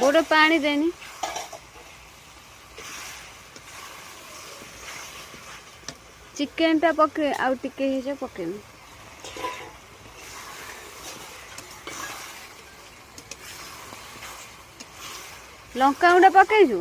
बोड़ पानी देनी चिकेन टा पके आउ टिके हे पकेनी लंका गुंडा पकईचु